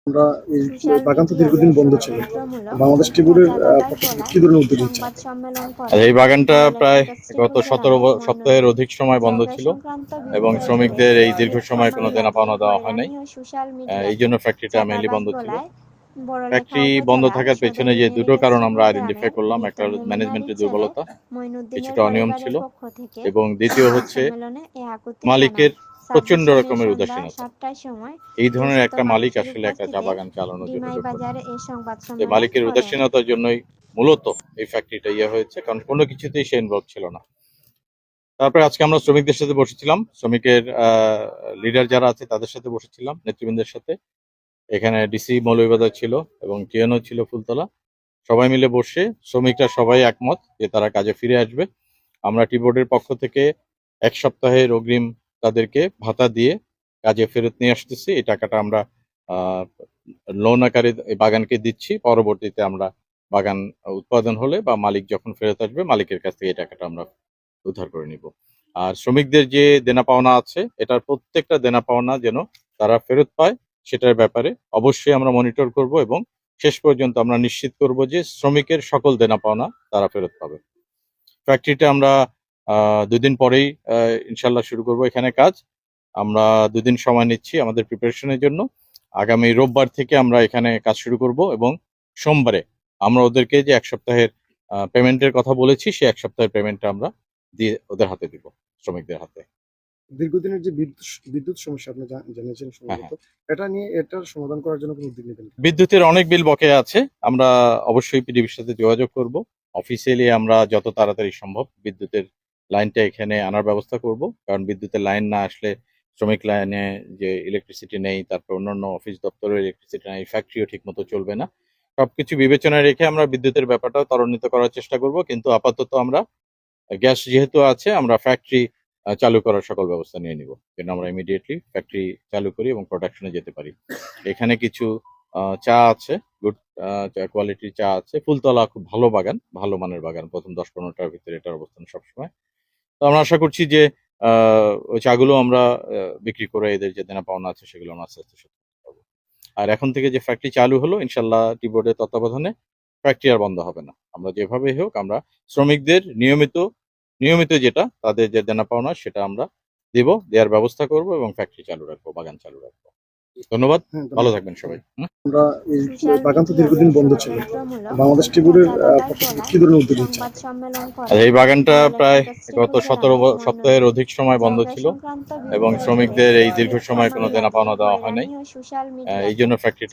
আমরা এই বাগান তো দীর্ঘদিন বন্ধ ছিল। বাংলাদেশ টি বোর্ডের পক্ষ থেকে কি ধরনের উদ্যোগ নিচ্ছে? এই বাগানটা প্রায় গত 17 সপ্তাহের অধিক সময় বন্ধ ছিল এবং শ্রমিকদের এই দীর্ঘ সময় কোনো দেনা পাওনা দেওয়া হয় নাই। এই জন্য ফ্যাক্টরিটা মেইনলি বন্ধ ছিল। ফ্যাক্টরি বন্ধ থাকার পেছনে যে দুটো কারণ আমরা আইডেন্টিফাই করলাম, একটা হলো ম্যানেজমেন্টের দুর্বলতা, কিছুটা অনিয়ম ছিল, এবং দ্বিতীয় হচ্ছে মালিকের প্রচন্ড রকমের উদাসীনতা। এই ধরনের একটা মালিক আসলে একটা চা বাগান চালানোর জন্য যোগ্য না। মালিকের উদাসীনতার জন্যই মূলত এই ফ্যাক্টরিটা হয়েছে, কারণ কোনো কিছুতেই সে ইনভলভ ছিল না। তারপরে আজকে আমরা শ্রমিকদের সাথে বসেছিলাম, শ্রমিকের লিডার যারা আছে তাদের সাথে বসেছিলাম, নেতৃবৃন্দের সাথে। এখানে ডিসি মৌলভীবাজার ছিল এবং টিএনও ছিল ফুলতলা। সবাই মিলে বসে শ্রমিকরা সবাই একমত যে তারা কাজে ফিরে আসবে। আমরা টি বোর্ডের পক্ষ থেকে 1 সপ্তাহের অগ্রিম তাদেরকে ভাতা দিয়ে কাজে ফেরত নিয়ে আসতেছি। এই টাকাটা আমরা লোন আকারে বাগানকে দিচ্ছি। পরবর্তীতে আমরা বাগান উৎপাদন হলে বা মালিক যখন ফেরত আসবে, মালিকের কাছ থেকে এই টাকাটা আমরা উদ্ধার করে নিব। আর শ্রমিকদের যে দেনা পাওনা আছে, এটার প্রত্যেকটা দেনা পাওনা যেন তারা ফেরত পায়, সেটার ব্যাপারে অবশ্যই আমরা মনিটর করব এবং শেষ পর্যন্ত আমরা নিশ্চিত করব যে শ্রমিকের সকল দেনা পাওনা তারা ফেরত পাবে। ফ্যাক্টরিটা আমরা 2 দিন পরেই ইনশাল্লাহ শুরু করব এখানে কাজ। আমরা 2 দিন সময় নিচ্ছি আমাদের প্রিপারেশনের জন্য। আগামী রোববার থেকে আমরা এখানে কাজ শুরু করব এবং সোমবারে আমরা ওদেরকে যে 1 সপ্তাহের পেমেন্টের কথা বলেছি, সেই 1 সপ্তাহের পেমেন্টটা আমরা দিয়ে ওদের হাতে দিব, শ্রমিকদের হাতে। দীর্ঘদিনের যে বিদ্যুৎ সমস্যা আপনি জানিয়েছেন সম্ভবত, এটা নিয়ে এটার সমাধান করার জন্য কোনো উদ্যোগ নেবেন? বিদ্যুতের অনেক বিল বকেয়া আছে, আমরা অবশ্যই পিডিবির সাথে যোগাযোগ করব। অফিসিয়ালি আমরা যত তাড়াতাড়ি সম্ভব বিদ্যুতের লাইনটা এখানে আনার ব্যবস্থা করব, কারণ বিদ্যুতের লাইন না আসলে শ্রমিক লাইনে যে ইলেকট্রিসিটি নেই, তারপর অন্যান্য অফিস দপ্তরের ইলেকট্রিসিটি নেই, ফ্যাক্টরিও ঠিক মতো চলবে না। সবকিছু বিবেচনায় রেখে আমরা বিদ্যুতের ব্যাপারটা ত্বরান্বিত করার চেষ্টা করব, কিন্তু আপাতত আমরা গ্যাস যেহেতু আছে, আমরা ফ্যাক্টরি চালু করার সকল ব্যবস্থা নিয়ে নিব, যেন আমরা ইমিডিয়েটলি ফ্যাক্টরি চালু করি এবং প্রোডাকশনে যেতে পারি। এখানে কিছু চা আছে, গুড কোয়ালিটির চা আছে। ফুলতলা খুব ভালো বাগান, ভালো মানের বাগান, প্রথম 10-15টার ভিতরে এটার অবস্থান সবসময়। তো আমরা আশা করছি যে ওই চাগুলো আমরা বিক্রি করে এদের যে দেনা পাওনা আছে সেগুলো আমরা আস্তে আস্তে শোধ করতে পারবো। আর এখন থেকে যে ফ্যাক্টরি চালু হলো, ইনশাল্লাহ টি বোর্ডের তত্ত্বাবধানে ফ্যাক্টরি আর বন্ধ হবে না। আমরা যেভাবেই হোক আমরা শ্রমিকদের নিয়মিত যেটা তাদের যে দেনা পাওনা সেটা আমরা দেওয়ার ব্যবস্থা করব এবং ফ্যাক্টরি চালু রাখবো, বাগান চালু রাখবো। ধন্যবাদ, ভালো থাকবেন সবাই। আমরা এই বাগান তো দীর্ঘদিন বন্ধ ছিল। বাংলাদেশ টি বোর্ডের পক্ষ থেকে কি ধরনের উদ্যোগ নিচ্ছে? এই বাগানটা প্রায় গত 17 সপ্তাহের অধিক সময় বন্ধ ছিল এবং শ্রমিকদের এই দীর্ঘ সময় কোনো দেনা পাওনা দেওয়া হয় নাই। এই জন্য ফ্যাক্টরিটা